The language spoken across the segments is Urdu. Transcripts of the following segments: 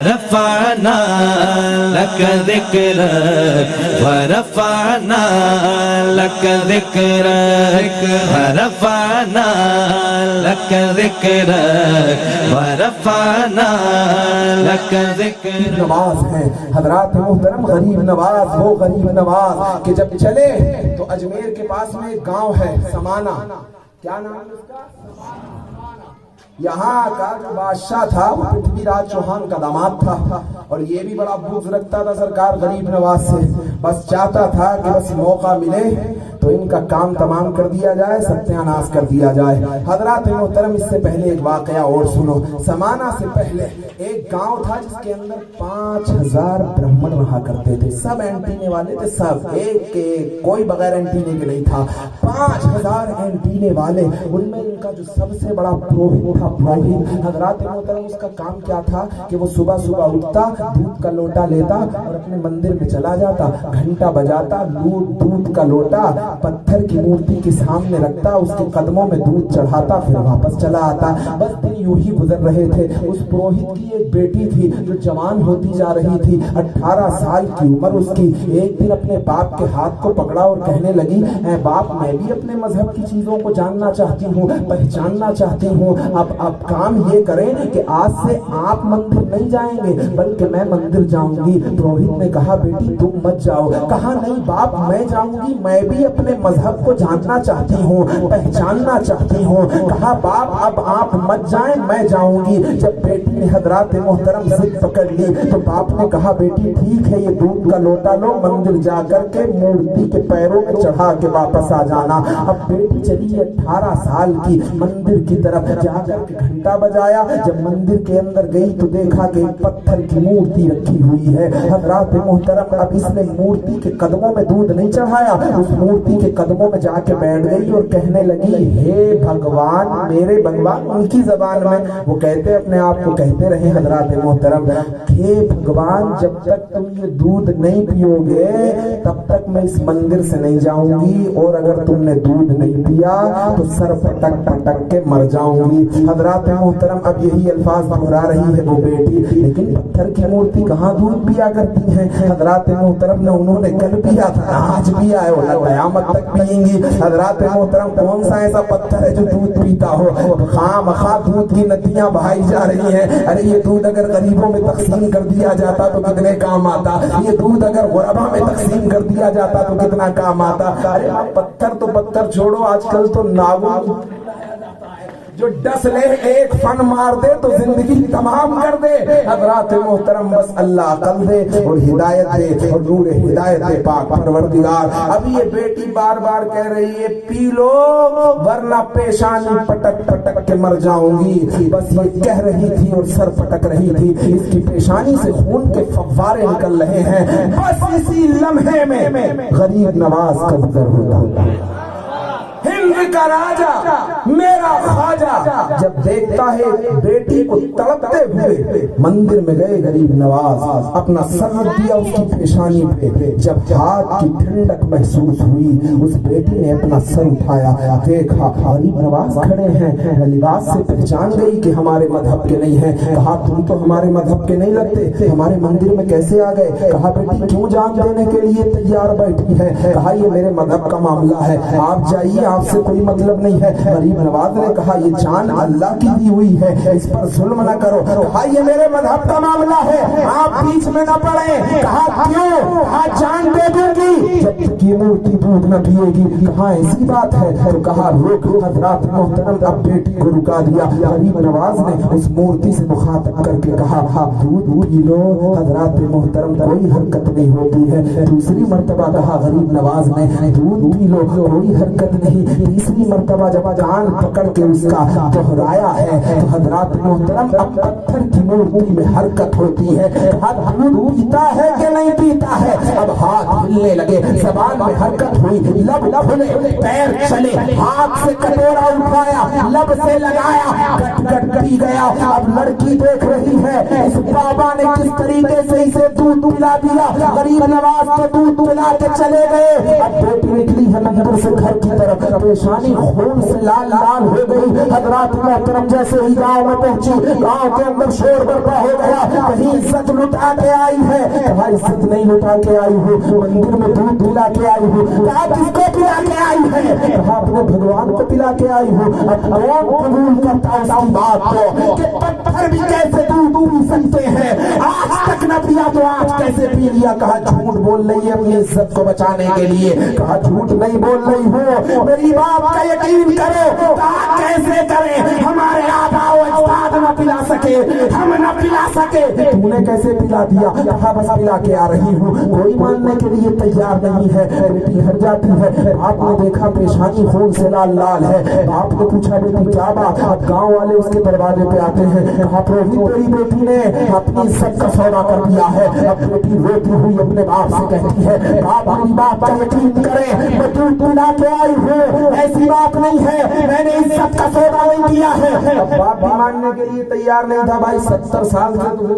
رفعنا لك ذكرك ورفعنا لك ذكرك ورفعنا لك ذكرك ورفعنا لك ذكرك. نواز ہے حضرات محترم، غریب نواز، وہ غریب نواز کہ جب چلے تو اجمیر کے پاس میں ایک گاؤں ہے سمانا. کیا نام ہے اس کا؟ یہاں کا جو بادشاہ تھا وہ پرتھوی راج چوہان کا داماد تھا، اور یہ بھی بڑا بغض رکھتا تھا سرکار غریب نواز سے. بس چاہتا تھا کہ بس موقع ملے تو ان کا کام تمام کر دیا جائے، ستیاناش کر دیا جائے. حضرات محترم، اس سے پہلے ایک واقعہ اور سنو. سمانا سے پہلے ایک گاؤں تھا جس کے اندر 5000 برہمن رہا کرتے تھے. سب اینٹینے والے تھے، سب ایک کوئی بغیر اینٹینے کے نہیں تھا. 5000 اینٹینے والے. ان میں ان کا جو سب سے بڑا پروہت تھا، پروہت حضرات محترم، اس کا کام کیا تھا کہ وہ صبح صبح اٹھتا، دودھ کا لوٹا لیتا اور اپنے مندر میں چلا جاتا، گھنٹا بجاتا، دودھ کا لوٹا پتھر کی مورتی کے سامنے رکھتا، اس کے قدموں میں دودھ چڑھاتا، پھر واپس چلا آتا. بس دن یوں ہی گزر رہے تھے. اس پروہت کی ایک بیٹی تھی جو جوان ہوتی جا رہی تھی، 18 سال کی عمر اس کی. ایک دن اپنے باپ کے ہاتھ کو پکڑا اور کہنے لگی، اے باپ، میں بھی اپنے مذہب کی چیزوں کو جاننا چاہتی ہوں، پہچاننا چاہتی ہوں. اب کام یہ کریں کہ آج سے آپ مندر نہیں جائیں گے بلکہ میں مندر جاؤں گی. پروہت نے کہا، بیٹی تم مت جاؤ. کہا، نہیں باپ، میں جاؤں گی، میں بھی اپنے مذہب کو جاننا چاہتی ہوں، پہچاننا چاہتی ہوں. کہا، باپ اب آپ مت جائیں، میں جاؤں گی. جب بیٹی نے حضرات محترم ضد پکڑ لی تو باپ نے کہا، بیٹی ٹھیک ہے، یہ دودھ کا لوٹا لو، مندر جا کر کے مورتی کے پیروں میں چڑھا کے واپس آ جانا. اب بیٹی چلی 18 سال کی مندر کی طرف. جا کر کے گھنٹا بجایا. جب مندر کے اندر گئی تو دیکھا کہ ایک پتھر کی مورتی رکھی ہوئی ہے. حضرات محترم، اب اس نے مورتی کے قدموں میں دودھ نہیں چڑھایا، اس مورتی کے قدموں میں جا کے بیٹھ گئی اور کہنے لگی، ہے بھگوان، میرے بھگوان. ان کی زبان میں وہ کہتے اپنے آپ کو کہتے رہے حضرات محترم، ہے بھگوان، جب تک تم یہ دودھ نہیں پیو گے تب تک میں اس مندر سے نہیں جاؤں گی، اور اگر تم نے دودھ نہیں پیا تو سر پٹک پٹک کے مر جاؤں گی. حضرات محترم، اب یہی الفاظ دہرا رہی ہے وہ بیٹی. لیکن پتھر کی مورتی کہاں دودھ پیا کرتی ہیں حضرات محترم؟ نہ انہوں نے کل پیا تھا، آج پیا ہے، نہ قیامت تک پئیں گی. حضرات محترم، کون سا ایسا پتھر ہے جو دودھ پیتا ہو؟ خواہ مخواہ دودھ کی ندیاں بہائی جا رہی ہیں. ارے یہ دودھ اگر غریبوں میں تقسیم کر دیا جاتا تو کتنے کام آتا. یہ دودھ اگر غربا میں تقسیم کر دیا جاتا تو کتنا کام آتا. ارے پتھر تو پتھر چھوڑو، آج کل تو ناول جو 10 لے ایک فن مار دے تو زندگی تمام کر دے. حضرات محترم، بس اللہ عقل دے اور ہدایت دے اور نور ہدایت دے پاک پروردگار. اب یہ بیٹی بار بار کہہ رہی ہے، پی لو ورنہ پیشانی پٹک پٹک کے مر جاؤں گی. بس یہ کہہ رہی تھی اور سر پٹک رہی تھی. اس کی پیشانی سے خون کے فوارے نکل رہے ہیں. بس اسی لمحے میں غریب نواز کا گزر ہوتا. ہند کا راجا میرا خواجہ جب دیکھتا ہے بیٹی کو تڑپتے ہوئے، مندر میں گئے غریب نواز، اپنا سر رکھ دیا اس کی پیشانی پہ. جب ہاتھ کی ٹھنڈک محسوس ہوئی، اس بیٹی نے اپنا سر اٹھایا، دیکھا غریب نواز کھڑے ہیں. لباس سے پہچان گئی کہ ہمارے مذہب کے نہیں ہیں. کہا، تم تو ہمارے مذہب کے نہیں لگتے، ہمارے مندر میں کیسے آ گئے؟ کہا، بیٹی کیوں جان دینے کے لیے تیار بیٹھی ہے؟ کہا، یہ میرے مذہب کا معاملہ ہے، آپ جائیے، آپ سے کوئی مطلب نہیں ہے. غریب نواز نے کہا، یہ جان اللہ کی دی ہوئی ہے، اس پر ظلم نہ کرو. کہا، یہ میرے مذہب کا معاملہ ہے، آپ بیچ میں نہ پڑیں. کہا، کیوں؟ کہا، جان دے دوں گی جب تک یہ مورتی دودھ نہ پیے گی. کہا، ایسی بات ہے؟ تو کہا، روک. حضرات محترم، اب بیٹی کو رکا دیا. غریب نواز نے اس مورتی سے مخاطب کر کے کہا، دودھ پی لو. حضرات محترم، کوئی حرکت نہیں ہوتی ہے. دوسری مرتبہ کہا غریب نواز نے، دودھ پی لو. کوئی حرکت نہیں. تیسری مرتبہ جب کان پکڑ کے اس کا دہرایا ہے تو حضرات محترم، اب پتھر کی مورتی میں حرکت ہوتی ہے. دودھ پیتا ہے کہ نہیں پیتا ہے؟ اب ہاتھ ہلنے لگے، زبان میں حرکت ہوئی، لب کھلے، پیر چلے، ہاتھ سے کٹورا اٹھایا، لب سے لگایا، گٹ گٹ پی گیا. اب لڑکی دیکھ رہی ہے اس بابا نے کس طریقے سے اسے دودھ پلا دیا. غریب نواز کو دودھ بنا کے چلے گئے. اب بیٹی نکلی ہے مندر سے گھر کی طرف, پیشانی خون سے لال لال ہو گئی. حضرات محترم جیسے ہی گاؤں میں پہنچی, گاؤں کے اندر شور برپا ہو گیا, کہیں عزت لٹا کے آئی ہے. کہا عزت نہیں لٹا کے آئی ہو, مندر میں دودھ پلا کے آئی ہو. کہا کس کو پلا کے آئی ہے؟ کہا اپنے بھگوان کو پلا کے آئی ہو. اب کون قبول کرتا اس کی بات کو کہ پتھر بھی کیسے دودھ پی سکتے ہیں, آج تک نہ پیا تو آج کیسے پی لیا. کہا جھوٹ بول رہی ہے اپنی عزت کو بچانے کے لیے. کہا جھوٹ نہیں بول رہی ہو, میری بات کا یقین کرو. کہا کیسے کریں, ہمارے آباء و اجداد نہ پلا سکے, ہم نہ پلا سکے, تو نے کیسے پلا دیا؟ کہا بس پلا کے آ رہی ہوں. کوئی ماننے کے لیے تیار نہیں ہے. بیٹی ہٹ جاتی ہے. آپ نے دیکھا پیشانی خون سے لال لال ہے. آپ نے پوچھا بیٹی کیا بات؟ اب گاؤں والے اس کے دروازے پہ آتے ہیں. کہا پروہت تیری بیٹی نے اپنی عزت کا سودا کر دیا ہے. اب بیٹی روتی ہوئی اپنے باپ سے کہتی ہے, باپ میری بات کا یقین کریں, میں دودھ پلا کے آئی ہوں, ایسی بات نہیں ہے, میں نے عزت کا سودا نہیں کیا ہے. اب باپ بھی ماننے کے لیے تیار نہیں تھا. بھائی 70 سال سے تو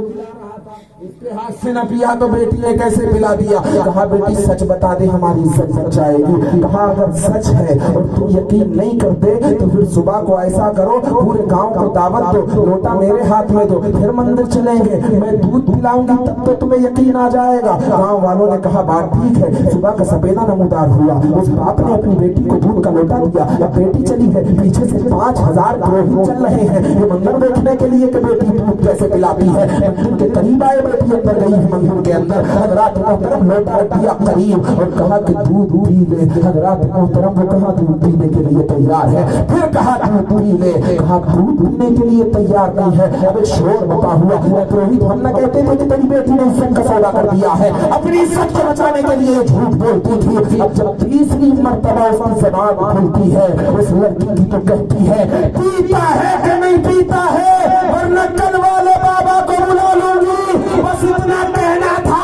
اس کے ہاتھ سے نہ پیا تو بیٹی نے کیسے پلا دیا؟ کہا بیٹی سچ بتا دے, ہماری عزت بچ جائے گی. کہا اگر سچ ہے اور تم یقین نہیں کرتے تو پھر صبح کو ایسا کرو, پورے گاؤں کو دعوت دو, لوٹا میرے ہاتھ میں دو, پھر مندر چلیں گے, میں دودھ پلاؤں گی, تب تو تمہیں یقین آ جائے گا. گاؤں والوں نے کہا بات ٹھیک ہے. صبح کا سفیدہ نمودار ہوا. اس باپ نے اپنی بیٹی کو دودھ کا لوٹا دیا. اب بیٹی چلی ہے, پیچھے سے 5000 پروہت چل رہے ہیں یہ منظر دیکھنے کے لیے کہ بیٹی دودھ کیسے پلاتی ہے. مندر کے قریب آئے, بیٹی اندر گئی ہے مندر کے اندر. حضرات محترم لوٹا رکھ دیا قریب اور کہا کہ دودھ پی لے. حضرات محترم وہ کہا دودھ پینے کے لیے تیار ہے. پھر کہا دودھ پی لے. کہا دودھ پینے کے لیے تیار نہیں ہے. اب ایک شور بپا ہوا. پروہت ہم نہ کہتے تھے کہ تیری بیٹی نے عزت کا سودا کر دیا ہے, اپنی عزت کو بچانے کے لیے جھوٹ بولتی تھی. اب جب تیسری مرتبہ اس کی زبان کھلتی ہے, اس لڑکی کی تو کہتی ہے پیتا ہے کہ نہیں پیتا ہے, ورنہ کل والے بابا کو بلا لوں گی. بس اتنا کہنا تھا,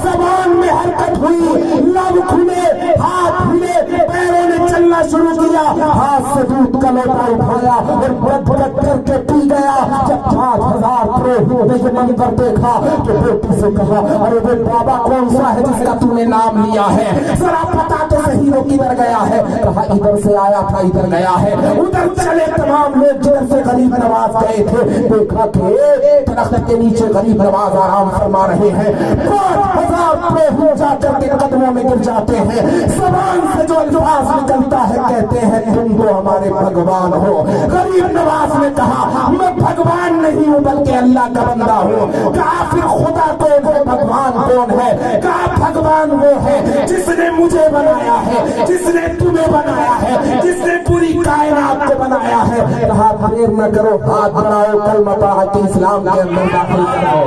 زبان میں حرکت ہوئی, لب کھلے, ہاتھ کھلے, پیروں نے چلنا شروع کیا. ہاتھ سے دودھ کا لوٹا اٹھایا اور بد بد کر کے پی گیا. جب 5000 پروہت نے یہ منظر دیکھا تو بیٹی سے کہا ارے وہ بابا کون سا ہے جس کا تم نے نام لیا ہے, ذرا پتا تو صحیح وہ کدھر گیا ہے. کہا ادھر سے آیا تھا, ادھر گیا ہے. ادھر چلے تمام لوگ جدھر سے غریب نواز گئے تھے. دیکھا کہ درخت کے نیچے غریب نواز آرام فرما رہے ہیں. 5000 پروہت جا کر کے قدموں میں گر جاتے ہیں. زبان سے جو الفاظ نکلتا ہے کہتے ہیں تم تو ہمارے بھگوان ہو. غریب نواز نے کہا میں بھگوان نہیں ہوں بلکہ اللہ کا بندہ ہوں. کہا پھر خدا کون ہے, بھگوان کون ہے؟ کہا بھگوان وہ ہے جس نے مجھے بنایا ہے, جس نے تمہیں بنایا ہے, جس نے پوری کائنات کو بنایا ہے. کہا دیر نہ کرو, ہاتھ بڑھاؤ, کلمہ پڑھ کے اسلام کے اندر داخل کرو.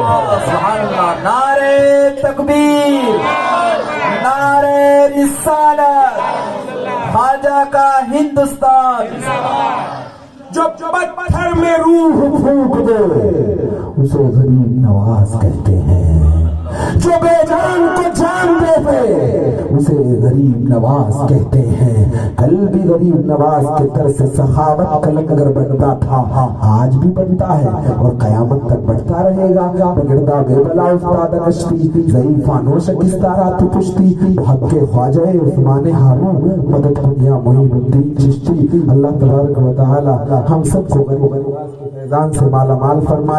سبحان اللہ. نعرے تکبیر, نعرے رسالت, خواجہ کا ہندوستان. جو پتھر میں روح پھونک دے اسے غریب نواز کہتے ہیں. جو بے جان کو جان دیتے اسے غریب نواز کہتے ہیں. کل بھی غریب نواز کے در سے سخاوت کا لنگر بنتا تھا, آج بھی بنتا ہے اور قیامت تک بڑھتا رہے گا. بگڑتا بے بلا استاد کشتی, ضعیفانو شکستہ رات پشتی, حق کے خواجہ عثمان ہارون, مدد دنیا معین الدین چشتی. اللہ تبارک و تعالی ہم سب کو غریب نواز کے فیضان سے مالا مال فرمائے.